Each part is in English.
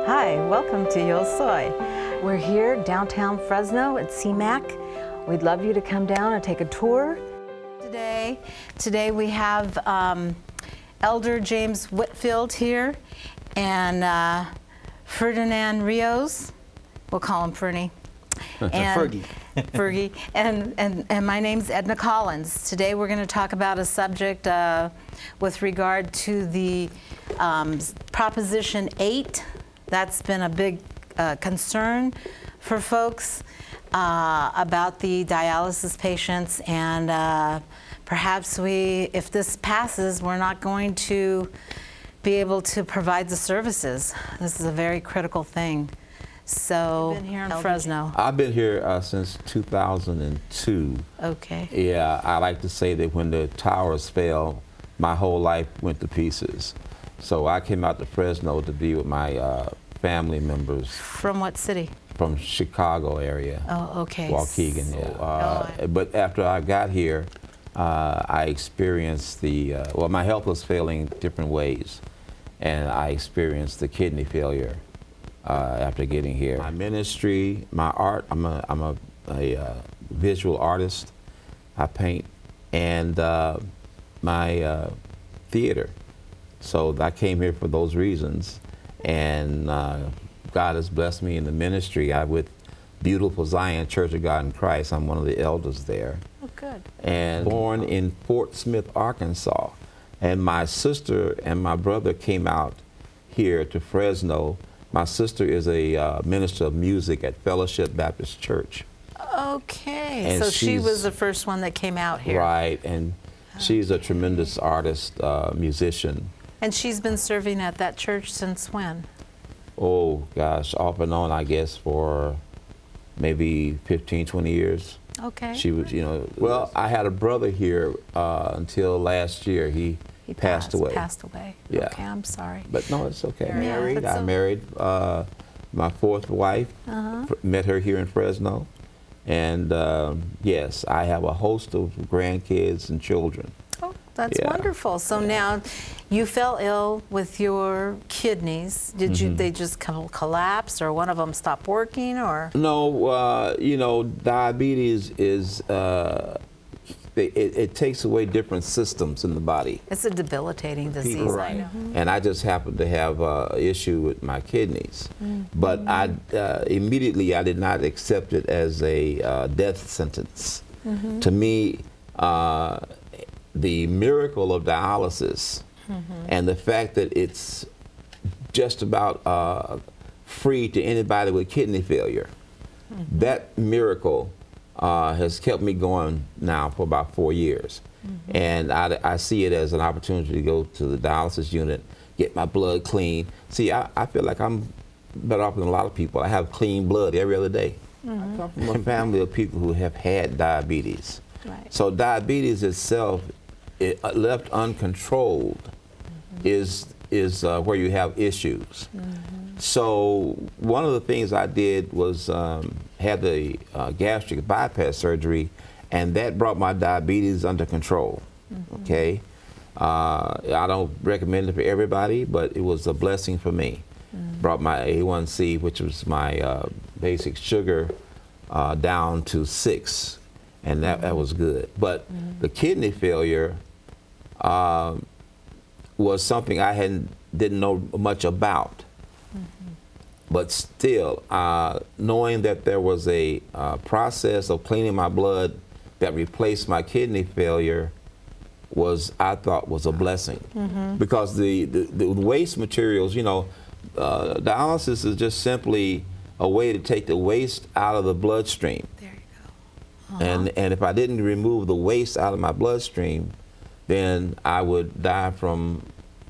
Hi, welcome to Yo Soy. We're here downtown Fresno at CMAC. We'd love you to come down and take a tour. Today we have Elder James Whitfield here and Ferdinand Rios. We'll call him Fernie. And Fergie. And my name's Edna Collins. Today we're going to talk about a subject with regard to the Proposition 8. That's been a big concern for folks about the dialysis patients, and perhaps if this passes, we're not going to be able to provide the services. This is a very critical thing. So, you've been here in Fresno. I've been here since 2002. Okay. Yeah, I like to say that when the towers fell, my whole life went to pieces. So I came out to Fresno to be with my family members. From what city? From Chicago area. Oh, okay. Waukegan. But after I got here, I experienced well, my health was failing different ways, and I experienced the kidney failure after getting here. My ministry, my art, I'm a visual artist. I paint, and my theater. So I came here for those reasons, and God has blessed me in the ministry. I'm with Beautiful Zion Church of God in Christ. I'm one of the elders there. Oh, good. And born in Fort Smith, Arkansas. And my sister and my brother came out here to Fresno. My sister is a minister of music at Fellowship Baptist Church. Okay, and so she was the first one that came out here. Right, and she's a tremendous artist, musician. And she's been serving at that church since when? Oh, gosh, off and on, I guess, for maybe 15, 20 years. Okay. She was, well, I had a brother here until last year. He passed away. Passed away. Yeah. Okay, I'm sorry. But no, it's okay. Yeah, I married my fourth wife, met her here in Fresno. And yes, I have a host of grandkids and children. Oh, that's wonderful. So now you fell ill with your kidneys. Did they just collapse, or one of them stop working, or? No, diabetes is, it takes away different systems in the body. It's a debilitating disease. Right. I know. And I just happened to have an issue with my kidneys. But I immediately I did not accept it as a death sentence. To me, the miracle of dialysis and the fact that it's just about free to anybody with kidney failure, that miracle has kept me going now for about 4 years. And I see it as an opportunity to go to the dialysis unit, get my blood clean. See, I feel like I'm better off than a lot of people. I have clean blood every other day. I come from a family of people who have had diabetes. Right. So diabetes itself, left uncontrolled, is where you have issues. So one of the things I did was had the gastric bypass surgery, and that brought my diabetes under control. Okay, I don't recommend it for everybody, but it was a blessing for me. Brought my A1C, which was my basic sugar, down to 6, and that was good. But the kidney failure was something I didn't know much about. But still, knowing that there was a process of cleaning my blood that replaced my kidney failure I thought was a blessing. Because the waste materials, dialysis is just simply a way to take the waste out of the bloodstream. There you go. And if I didn't remove the waste out of my bloodstream, then I would die from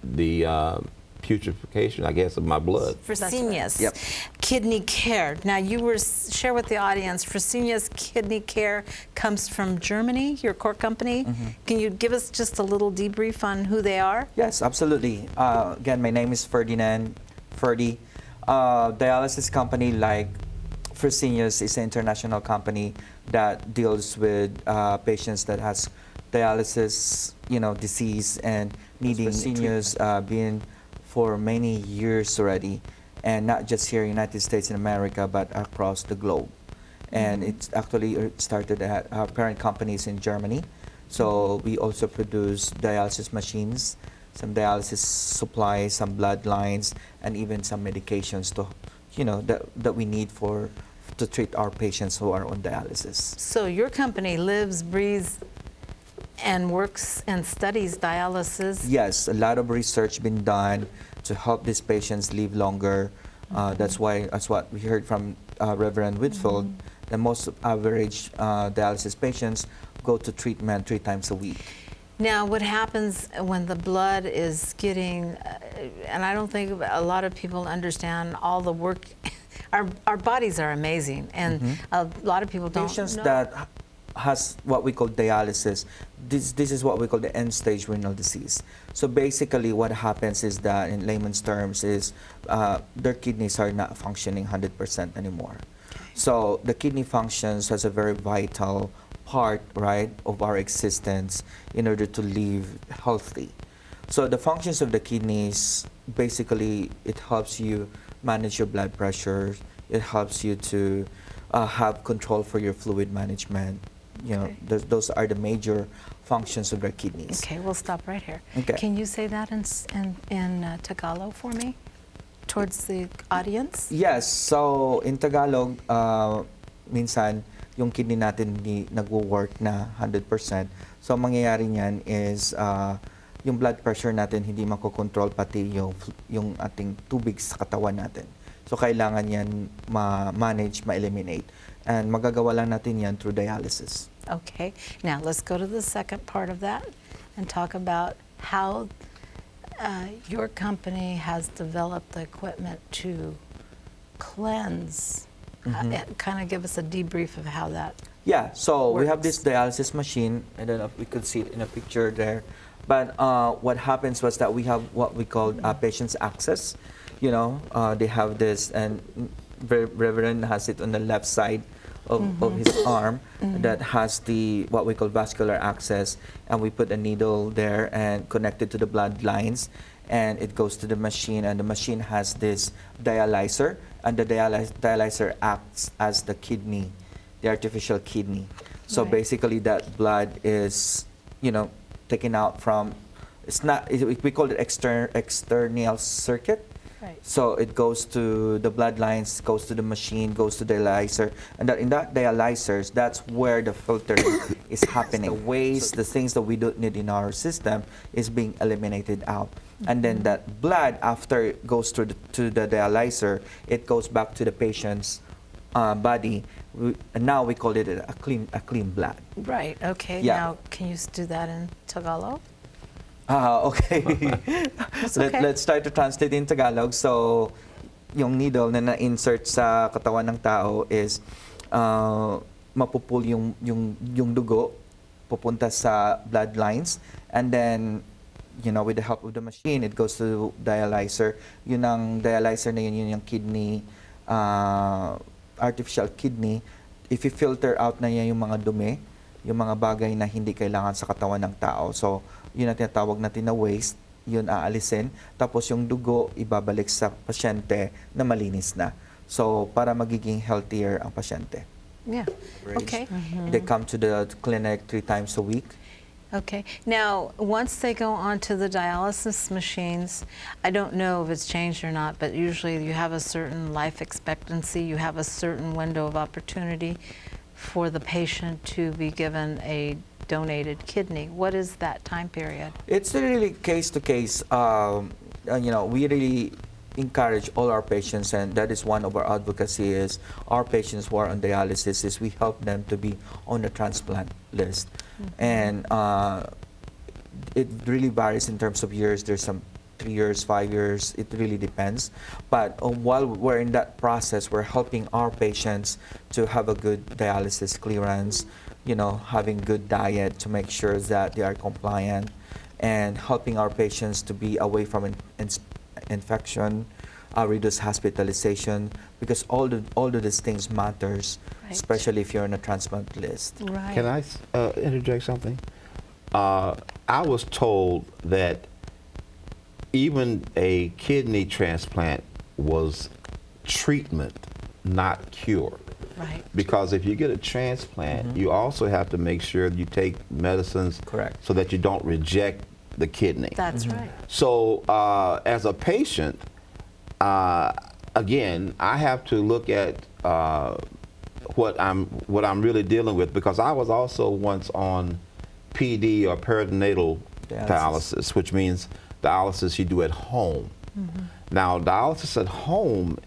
the putrefaction, I guess, of my blood. Fresenius Kidney Care. Now, share with the audience, Fresenius Kidney Care comes from Germany, your core company. Can you give us just a little debrief on who they are? Yes, absolutely. Again, my name is Ferdinand, Ferdy. Dialysis company like Fresenius is an international company that deals with patients that has dialysis, disease and needing Fresenius being for many years already. and not just here in the United States and America, but across the globe. And it's actually started at our parent companies in Germany. So we also produce dialysis machines, some dialysis supplies, some bloodlines, and even some medications to, that we need to treat our patients who are on dialysis. So your company lives, breathes, and works and studies dialysis? Yes, a lot of research been done to help these patients live longer. That's what we heard from Reverend Whitfield. The most average dialysis patients go to treatment 3 times a week. Now, what happens when the blood is getting, and I don't think a lot of people understand all the work, our bodies are amazing, and a lot of people don't Patients know. that has what we call dialysis, this is what we call the end-stage renal disease. So basically what happens is that, in layman's terms, is their kidneys are not functioning 100% anymore. So the kidney functions as a very vital part, right, of our existence in order to live healthy. So the functions of the kidneys, basically, it helps you manage your blood pressure. It helps you to have control for your fluid management. Those are the major functions of the kidneys. Okay, we'll stop right here. Okay. Can you say that in Tagalog for me, towards the audience? Yes. So in Tagalog, minsan yung kidney natin hindi nagwo-work na 100%. So ang mangyayari niyan is yung blood pressure natin hindi makokontrol, pati yung ating tubig sa katawan natin. So kailangan yan ma-manage, ma-eliminate. And magagawa lang natin yan through dialysis. Okay, now let's go to the second part of that and talk about how your company has developed the equipment to cleanse. Kind of give us a debrief of how that Yeah, so we have works. this dialysis machine. I don't know if we could see it in a picture there. But what happens was that we have what we call patient's access. They have this, and Reverend has it on the left side of his arm that has what we call vascular access, and we put a needle there and connect it to the blood lines, and it goes to the machine, and the machine has this dialyzer, and the dialyzer acts as the kidney, the artificial kidney. So Right. basically that blood is, taken out from, we call it external circuit. Right. So it goes to the blood lines, goes to the machine, goes to the dialyzer, and in that dialyzers, that's where the filtering is happening. The waste, the things that we don't need in our system is being eliminated out. And then that blood, after it goes to the dialyzer, it goes back to the patient's body, and now we call it a clean blood. Right, okay. Yeah. Now, can you do that in Tagalog? Okay. okay. Let's try to translate in Tagalog. So, yung needle na na-insert sa katawan ng tao is mapupul yung dugo pupunta sa blood lines, and then with the help of the machine, it goes to dialyzer. Yun ang dialyzer na yun yung kidney, artificial kidney. If you filter out na yan yung mga dumi, yung mga bagay na hindi kailangan sa katawan ng tao. So, yun ang tinatawag natin na waste, yun aalisin. Tapos yung dugo, ibabalik sa pasyente na malinis na. So, para magiging healthier ang pasyente. Yeah, okay. They come to the clinic 3 times a week. Okay. Now, once they go onto the dialysis machines, I don't know if it's changed or not, but usually you have a certain life expectancy, you have a certain window of opportunity for the patient to be given a donated kidney. What is that time period? It's really case to case. We really encourage all our patients, and that is one of our advocacy is our patients who are on dialysis is we help them to be on the transplant list. And it really varies in terms of years. There's some 3 years, 5 years, it really depends. But while we're in that process, we're helping our patients to have a good dialysis clearance, having good diet to make sure that they are compliant, and helping our patients to be away from infection, reduce hospitalization, because all of these things matters, Right. especially if you're on a transplant list. Right. Can I interject something? I was told that even a kidney transplant was treatment, not cure. Right. Because if you get a transplant, you also have to make sure you take medicines Correct. so that you don't reject the kidney. That's right. So as a patient, again, I have to look at what I'm really dealing with, because I was also once on PD, or peritoneal dialysis, which means dialysis you do at home. Now, dialysis at home,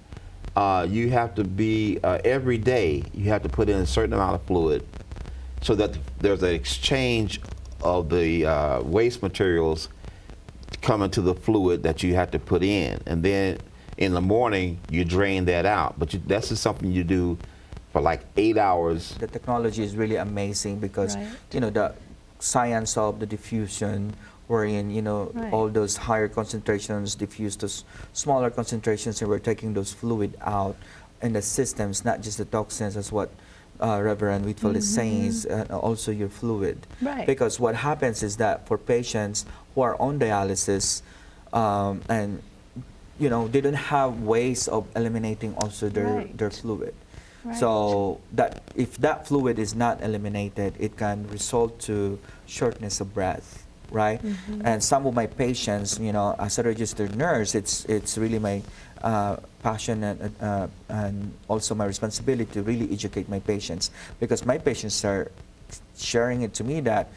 you have to be, every day, you have to put in a certain amount of fluid so that there's an exchange of the waste materials coming to the fluid that you have to put in. And then in the morning, you drain that out. But that's just something you do for like 8 hours. The technology is really amazing because, Right. you know, the science of the diffusion, wherein, you know, Right. all those higher concentrations diffuse to smaller concentrations, and we're taking those fluid out in the systems, not just the toxins, as what Reverend Whitfield is saying, is also your fluid. Right. Because what happens is that for patients who are on dialysis, and, you know, they don't have ways of eliminating also Right. their fluid. Right. So that if that fluid is not eliminated, it can result to shortness of breath, right? And some of my patients, you know, as a registered nurse, it's really my passion and also my responsibility to really educate my patients, because my patients are sharing it to me that,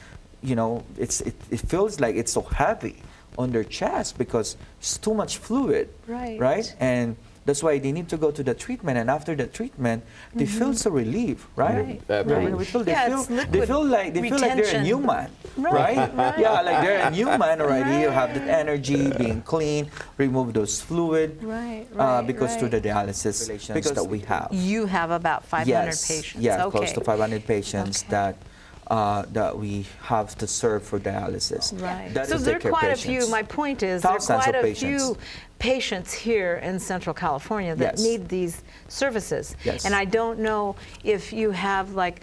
you know, it feels like it's so heavy on their chest because it's too much fluid, Right. And that's why they need to go to the treatment, and after the treatment, they feel so relieved, right? Right. Reverend Whitfield, Yeah, it's they liquid feel like they're a retention. human, Right, right? right. Yeah, like they're a human already. You have that Right. energy, being clean, remove those fluid, Right, because through the dialysis relations that we have. You have about 500 Yes, patients. yeah, Okay. close to 500 patients Okay. that we have to serve for dialysis. Right. That So is there are take care quite a patients. few, my point is, there are Thousands quite of a patients. few patients here in Central California that Yes. need these services. Yes. And I don't know if you have like,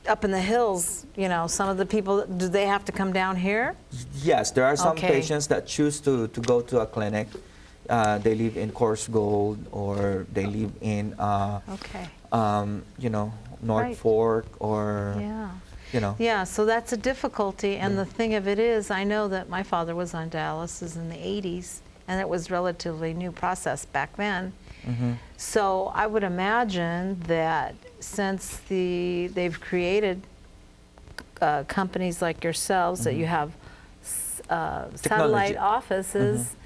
up in the hills, you know, some of the people, do they have to come down here? Yes, there are some Okay. patients that choose to go to a clinic. They live in Coarse Gold, or they live in, Okay. you know, North Right. Fork, or, Yeah. you know. Yeah, so that's a difficulty, and the thing of it is, I know that my father was on dialysis in the 80s, and it was relatively new process back then. So I would imagine that since they've created companies like yourselves, that you have satellite offices,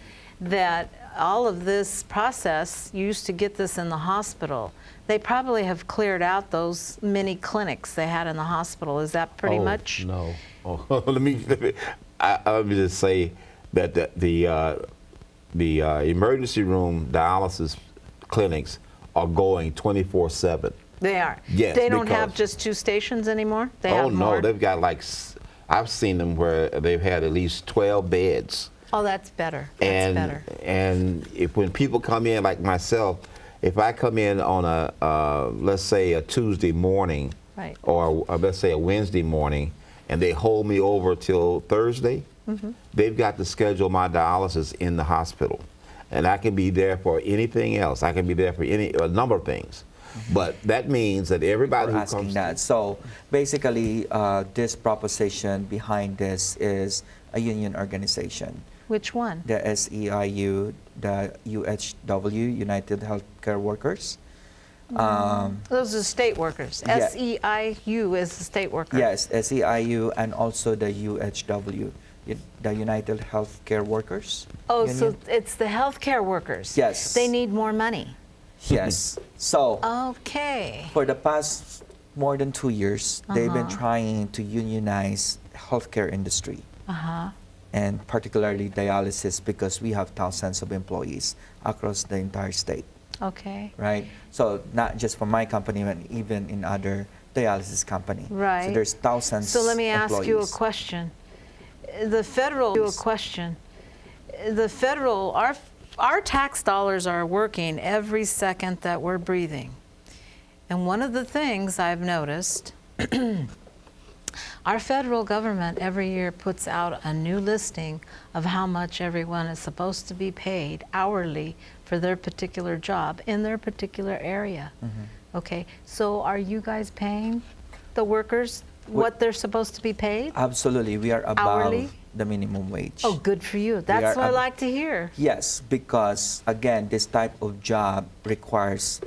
that all of this process, you used to get this in the hospital. They probably have cleared out those mini clinics they had in the hospital. Is that pretty much? No. Oh, let me just say that the emergency room dialysis clinics are going 24/7. They are. Yes, They don't have because- just 2 stations anymore? They Oh have no, more? they've got like, I've seen them where they've had at least 12 beds. Oh, that's better. That's better. And if when people come in like myself, if I come in on a let's say a Tuesday morning, Right. or let's say a Wednesday morning, and they hold me over till Thursday, they've got to schedule my dialysis in the hospital, and I can be there for anything else. I can be there for a number of things. But that means that everybody who Asking comes that. So basically, this proposition behind this is a union organization. Which one? The SEIU, the UHW, United Healthcare Workers. Those are state workers. Yeah. SEIU is the state worker. Yes, SEIU, and also the UHW, the United Healthcare Workers. Oh, Union. so it's the healthcare workers. Yes. They need more money. Yes. So Okay. for the past more than 2 years, they've been trying to unionize healthcare industry. And particularly dialysis, because we have thousands of employees across the entire state, Okay. right? So not just for my company, but even in other dialysis company. Right. So there's thousands. So let me ask you a employees. question. The federal, our tax dollars are working every second that we're breathing. And one of the things I've noticed Our federal government every year puts out a new listing of how much everyone is supposed to be paid hourly for their particular job in their particular area. Okay, so are you guys paying the workers what they're supposed to be paid? Absolutely, we are above Hourly? the minimum wage. Oh, good for you. That's what I like to hear. Yes, because again, this type of job requires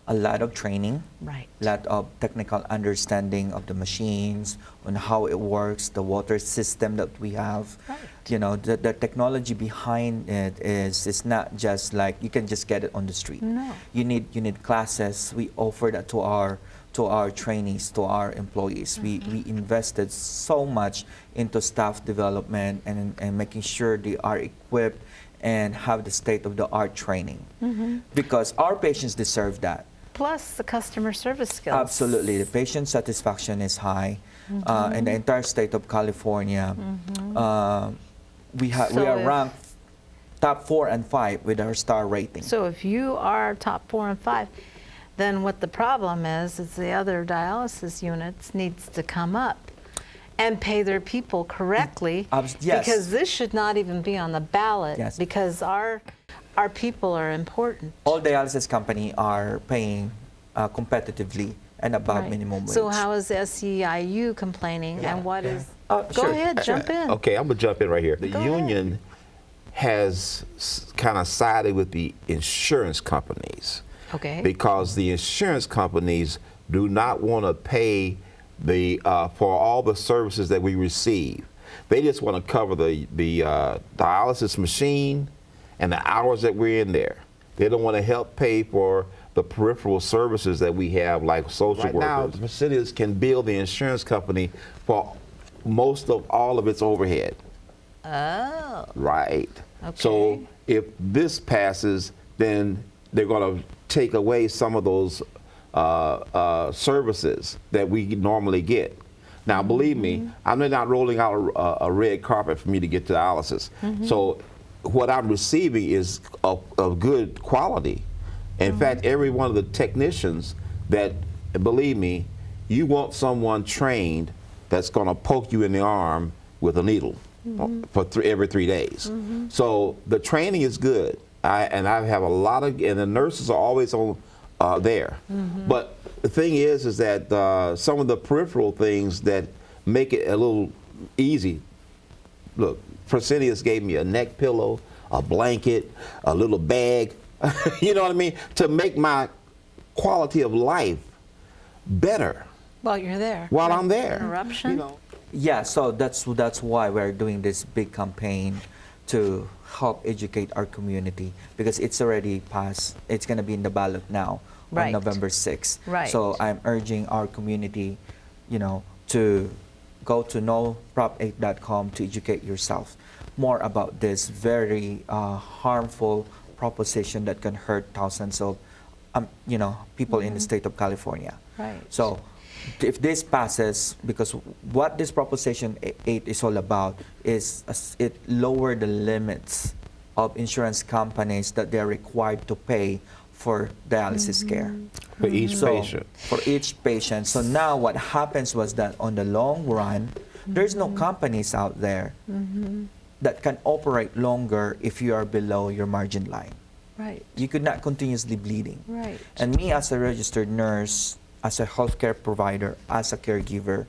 a lot of training, Right. a lot of technical understanding of the machines, on how it works, the water system that we have. Right. You know, the technology behind it is not just like you can just get it on the street. No. You need classes. We offer that to our trainees, to our employees. We invested so much into staff development and making sure they are equipped and have the state-of-the-art training. Because our patients deserve that. Plus the customer service skills. Absolutely. The patient satisfaction is high. In the entire state of California, we are ranked top 4 and 5 with our star rating. So if you are top 4 and 5, then what the problem is the other dialysis units needs to come up and pay their people correctly. Yes. Because this should not even be on the ballot. Yes. Because our people are important. All dialysis companies are paying competitively and above Right. minimum wage. So how is SEIU complaining and what is... Go Sure. ahead, jump in. Okay, I'm gonna jump in right here. The Go ahead. union has kind of sided with the insurance companies. Okay. Because the insurance companies do not want to pay for all the services that we receive. They just want to cover the dialysis machine and the hours that we're in there. They don't want to help pay for the peripheral services that we have, like social workers. Now, Fresenius can bill the insurance company for most of all of its overhead. Oh. Right. Okay. So if this passes, then they're going to take away some of those services that we normally get. Now, believe me, I'm not rolling out a red carpet for me to get to dialysis. So what I'm receiving is of good quality. In fact, every one of the technicians that, believe me, you want someone trained that's going to poke you in the arm with a needle for every 3 days. So the training is good. I have a lot of, and the nurses are always on there. But the thing is that some of the peripheral things that make it a little easy. Look, Fresenius gave me a neck pillow, a blanket, a little bag. You know what I mean? To make my quality of life better. While you're there. While I'm there. Interruption. You know. Yeah, so that's why we're doing this big campaign to help educate our community, because it's already passed. It's going to be in the ballot now Right. on November 6th. Right. So I'm urging our community, to go to noprop8.com to educate yourself more about this very harmful proposition that can hurt thousands of people in the state of California. Right. So if this passes, because what this Proposition 8 is all about is it lower the limits of insurance companies that they are required to pay for dialysis care. For each patient. For each patient. So now what happens was that on the long run, there's no companies out there that can operate longer if you are below your margin line. Right. You could not continuously bleeding. Right. And me as a registered nurse, as a healthcare provider, as a caregiver,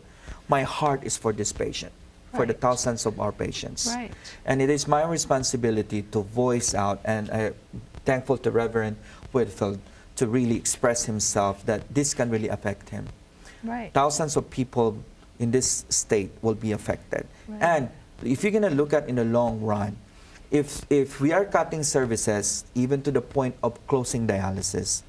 my heart is for this patient, for the Right. thousands of our patients. Right. And it is my responsibility to voice out, and I'm thankful to Reverend Whitfield to really express himself that this can really affect him. Right. Thousands of people in this state will be affected. Right. And if you're going to look at in the long run, if we are cutting services, even to the point of closing dialysis,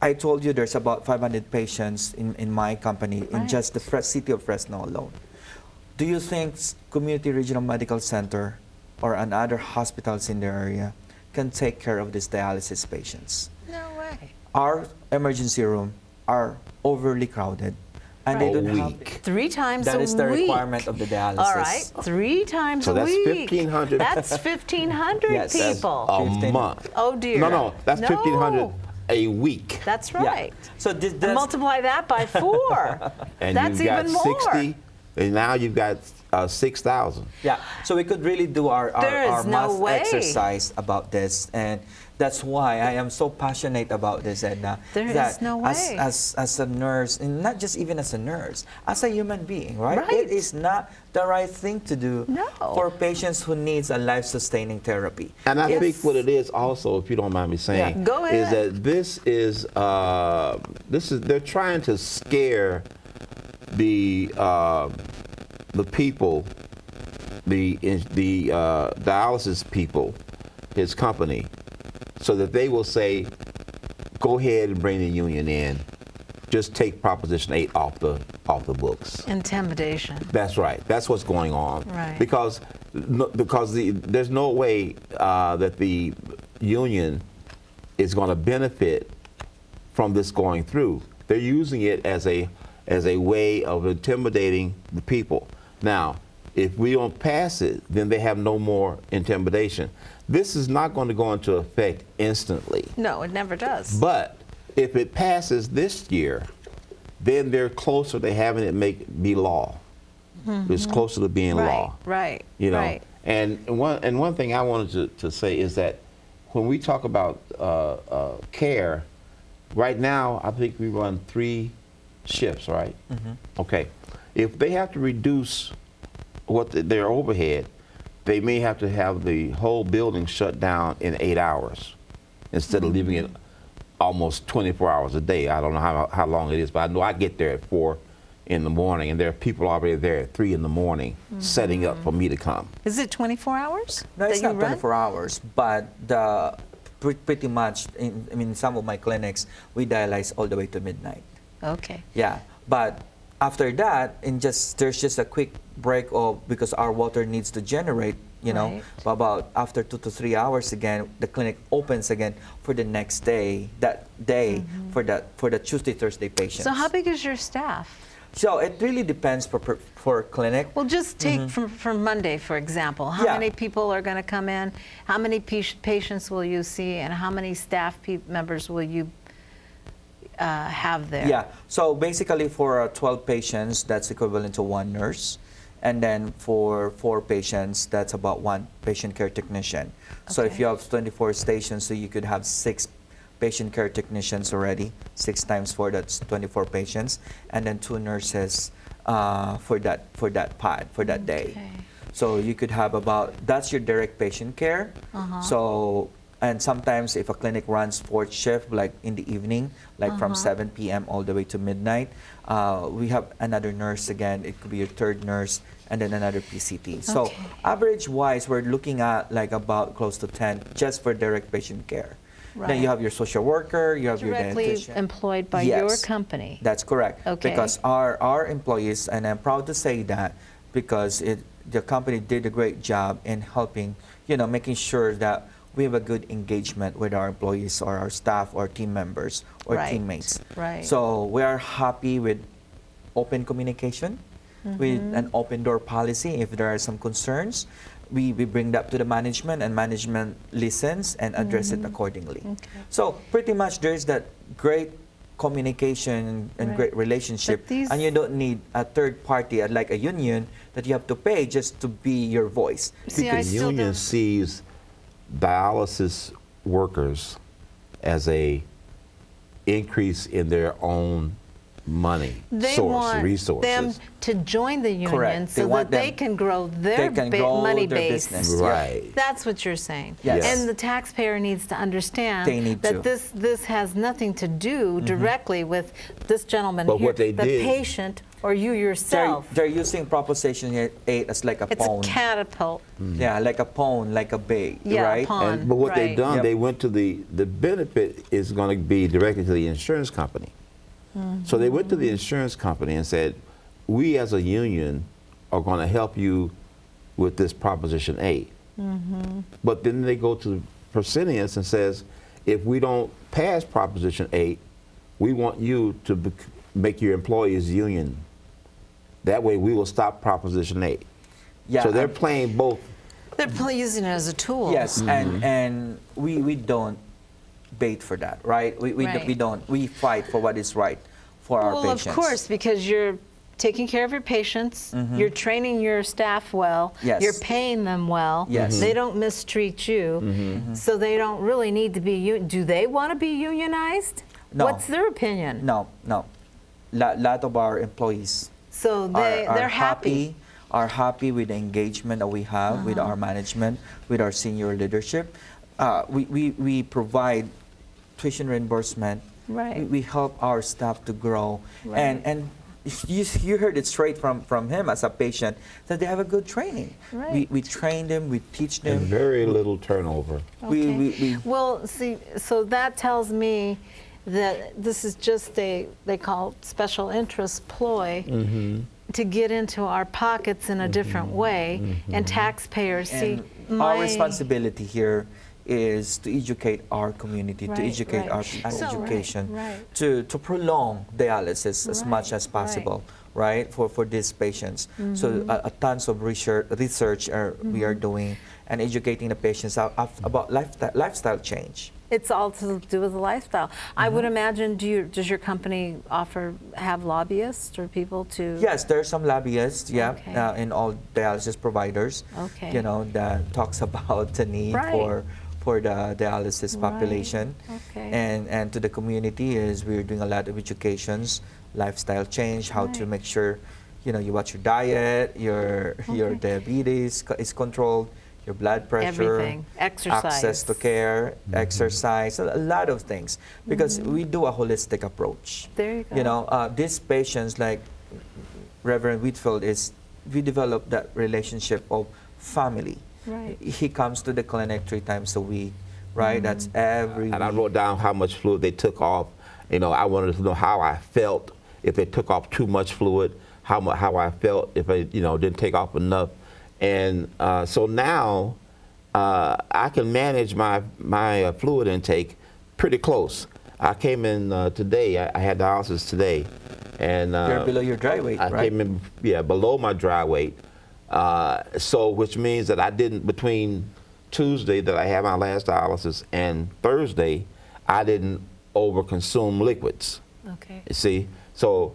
I told you there's about 500 patients in my company in Right. just the city of Fresno alone. Do you think Community Regional Medical Center or another hospitals in the area can take care of these dialysis patients? No way. Our emergency room are overly crowded, and they Right. don't have. Week. 3 times That a is the week. requirement of the dialysis. All right, 3 times So a that's week. 1,500. That's 1,500 Yes. That's people. A 15. month. Oh dear. No, that's No. 1,500 a week. That's Yeah. right. So And that's, multiply that by 4. And That's you've got even more. 60, and now you've got 6,000. yeah. So we could really do our There is no math way. exercise about this, and that's why I am so passionate about this, Edna. There that is no way. As a nurse, and not just even as a nurse, as a human being, right? Right. It is not the right thing to do No. for patients who needs a life-sustaining therapy. And I Yes. think what it is also, if you don't mind me saying, Yeah. Go is ahead. that this is they're trying to scare the people, the dialysis people, his company, so that they will say, go ahead and bring the union in. Just take Proposition 8 off the books. Intimidation. That's right. That's what's going on. Right. Because there's no way that the union is going to benefit from this going through. They're using it as a way of intimidating the people. Now, if we don't pass it, then they have no more intimidation. This is not going to go into effect instantly. No, it never does. But if it passes this year, then they're closer to having it be law. It's closer to being law. Right. You know. Right. And one thing I wanted to say is that when we talk about care, right now I think we run 3 shifts, right? Okay. If they have to reduce their overhead, they may have to have the whole building shut down in 8 hours instead of leaving it almost 24 hours a day. I don't know how long it is, but I know I get there at 4 in the morning, and there are people already there at 3 in the morning setting up for me to come. Is it 24 hours? No, it's that not you run? 24 hours, but pretty much, in some of my clinics, we dialyze all the way to midnight. Okay. Yeah, but after that, there's just a quick break because our water needs to generate, Right. but about after 2 to 3 hours again, the clinic opens again for the next day, for the Tuesday, Thursday patients. So how big is your staff? So it really depends for clinic. Well, just take from Monday, for example. How Yeah. many people are going to come in? How many patients will you see? And how many staff members will you have there? Yeah, so basically for 12 patients, that's equivalent to 1 nurse. And then for 4 patients, that's about 1 patient care technician. So if Okay. you have 24 stations, so you could have 6 patient care technicians already, 6 times 4, that's 24 patients, and then 2 nurses for that pod, for that day. Okay. So you could have that's your direct patient care. So, and sometimes if a clinic runs 4th shift, like in the evening, like from 7 p.m. all the way to midnight, we have another nurse again. It could be your 3rd nurse, and then another PCT. So Okay. average-wise, we're looking at like about close to 10 just for direct patient care. Then you Right. have your social worker, you have your Directly dietitian. employed by Yes. your company. That's correct. Okay. Because our employees, and I'm proud to say that, because the company did a great job in helping, making sure that we have a good engagement with our employees or our staff or team members or Right. teammates. Right. So we are happy with open communication, with an open door policy. If there are some concerns, we bring that to the management, and management listens and address it accordingly. Okay. So pretty much there's that great communication and Right. great relationship, But these- and you don't need a third party like a union that you have to pay just to be your voice. See, I The still union don't. sees dialysis workers as a increase in their own money They want resources. them to join the union Correct. They so want that they them- can grow their they can grow money their base. business. Right. That's what you're saying. Yes. And the taxpayer needs to understand They need that to. this has nothing to do directly with this gentleman But here, what they the did- patient or you yourself. They're using Proposition 8 as like a It's pawn. a catapult. Yeah, like a pawn, like a bait, Yeah, right? pawn. But what they've Right. done, Yep. they went to the benefit is going to be directed to the insurance company. So they went to the insurance company and said, we as a union are going to help you with this Proposition 8. But then they go to Fresenius and says, if we don't pass Proposition 8, we want you to make your employees union. That way we will stop Proposition 8. Yeah, So they're playing both. They're using it as a tool. Yes, and we don't bait for that, right? Right. We don't. We fight for what is right for our patients. Well, of course, because you're taking care of your patients, you're training your staff well, Yes. you're paying them well, Yes. they don't mistreat you, so they don't really need to be, do they want to be unionized? No. What's their opinion? No, no. Lot of our employees So are they're happy. are happy with the engagement that we have with our management, with our senior leadership. We provide tuition reimbursement. Right. We help our staff to grow. Right. And you heard it straight from him as a patient that they have a good training. Right. We train them, we teach them. And very little turnover. Okay. Well, see, so that tells me that this is just they call it special interest ploy to get into our pockets in a different way, and taxpayers see And our responsibility here is to educate our community, to Right, educate right. our So- education, right. to prolong dialysis as much as Right, possible, right, for these patients. So a tons of research we are doing and educating the patients about lifestyle change. It's all to do with the lifestyle. I would imagine, does your company have lobbyists or people to? Yes, there are some lobbyists, Okay. in all dialysis providers, Okay. that talks about the need Right. for the dialysis Right. population. Okay. And to the community is we're doing a lot of educations, lifestyle change, how to Right. make sure, you watch your diet, your Okay. diabetes is controlled, your blood pressure, Everything. Exercise. access to care, exercise, a lot of things. Because we do a holistic approach. There you go. These patients, like Reverend Whitfield, we develop that relationship of family. Right. He comes to the clinic 3 times a week, right? That's every And I week. wrote down how much fluid they took off. I wanted to know how I felt if they took off too much fluid, how I felt if they didn't take off enough. And so now I can manage my fluid intake pretty close. I came in today. I had dialysis today, and You're below your dry weight, I right? came in below my dry weight. So which means that I didn't, between Tuesday that I had my last dialysis and Thursday, I didn't overconsume liquids. Okay. You see, so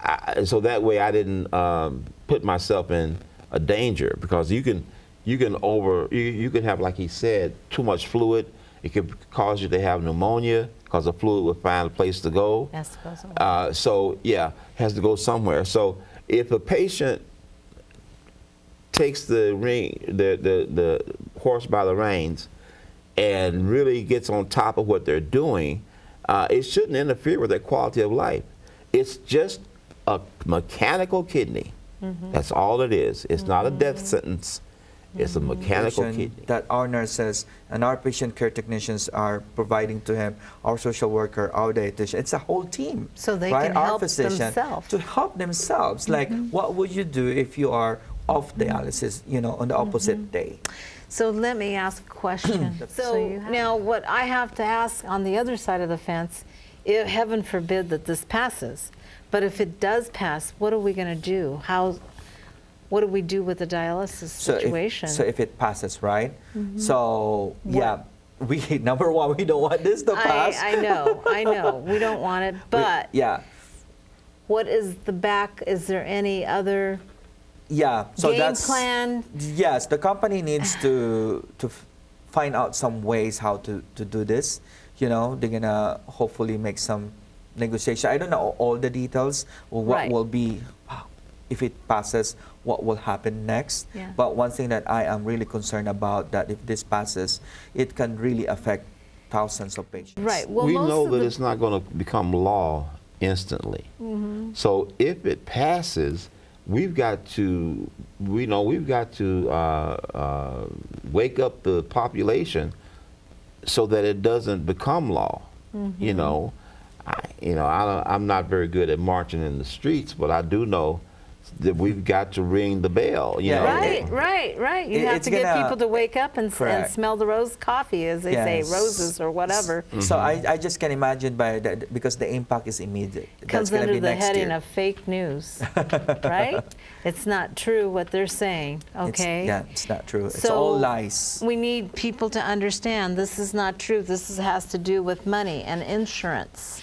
that way I didn't put myself in a danger, because you can have, like he said, too much fluid. It could cause you to have pneumonia because the fluid will find a place to go. Has to go somewhere. So yeah, has to go somewhere. So if a patient takes the horse by the reins and really gets on top of what they're doing, it shouldn't interfere with their quality of life. It's just a mechanical kidney. That's all it is. It's not a death sentence. It's a mechanical kidney. That our nurses and our patient care technicians are providing to him, our social worker, our dietitian. It's a whole team. So they right? can Our help physician, themselves. to help themselves. Like, what would you do if you are off dialysis, on the opposite day? So let me ask a question. So now what I have to ask on the other side of the fence, if heaven forbid that this passes, but if it does pass, what are we going to do? What do we do with the dialysis situation? So if it passes, right? So number one, we don't want this to pass. I know. We don't want it, but what is is there any other so game plan? Yes, the company needs to find out some ways how to do this. They're gonna hopefully make some negotiation. I don't know all the details. What will be, if it passes, what will happen next. Yeah. But one thing that I am really concerned about, that if this passes, it can really affect thousands of patients. Right. Well, we know that it's not going to become law instantly. So if it passes, we've got to wake up the population so that it doesn't become law. I'm not very good at marching in the streets, but I do know we've got to ring the bell. You Yeah, know? Right. You have it's to get gonna- people to wake up and Correct. smell the rose coffee, as they say, Yes. roses or whatever. So I just can imagine by that, because the impact is immediate. Comes gonna under be the next heading year. of fake news, right? It's not true what they're saying, okay? It's not true. It's So all lies. We need people to understand this is not true. Has to do with money and insurance.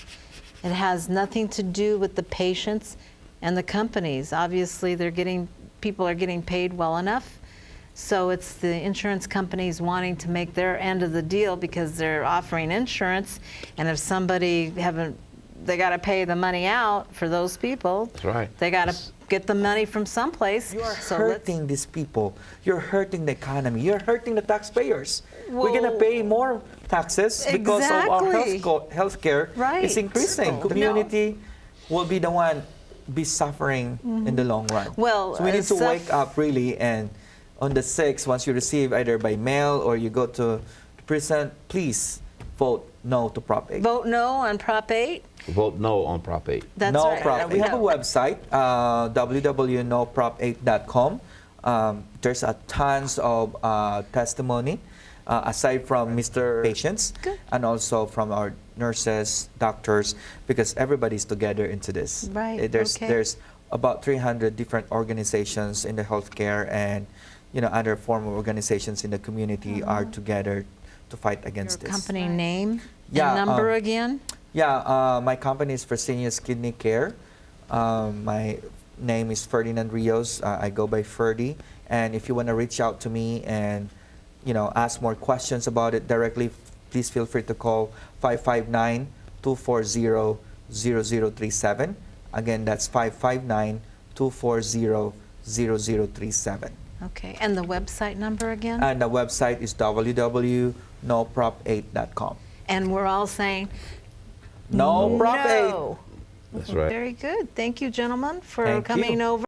It has nothing to do with the patients and the companies. Obviously, people are getting paid well enough. So it's the insurance companies wanting to make their end of the deal because they're offering insurance. And if somebody they got to pay the money out for those people. That's right. They got to get the money from someplace. You are So hurting these people. You're hurting the economy. You're hurting the taxpayers. We're going to Well, pay more taxes because of our exactly. healthcare Right. is increasing. No. Community will be the one be suffering in the long run. Well, so we need to Seth- wake up really, and on the 6th, once you receive either by mail or you go to prison, please vote no to Prop 8. Vote no on Prop 8. Vote no on Prop 8. That's no right. Prop. We have a website, www.noprop8.com. There's a tons of testimony, aside from Mr. Patients, Good. and also from our nurses, doctors, because everybody's together into this. Right, There's okay. there's about 300 different organizations in the healthcare and other form of organizations in the community are together to fight against Your this. company name Yeah, and number again? Yeah, my company is Fresenius Kidney Care. My name is Ferdinand Rios. I go by Ferdy. And if you want to reach out to me and ask more questions about it directly, please feel free to call 559-240-0037. Again, that's 559-240-0037. Okay, and the website number again? And the website is www.noprop8.com. And we're all saying No Prop 8. no. That's right. Very good. Thank you, gentlemen, for Thank coming you. over.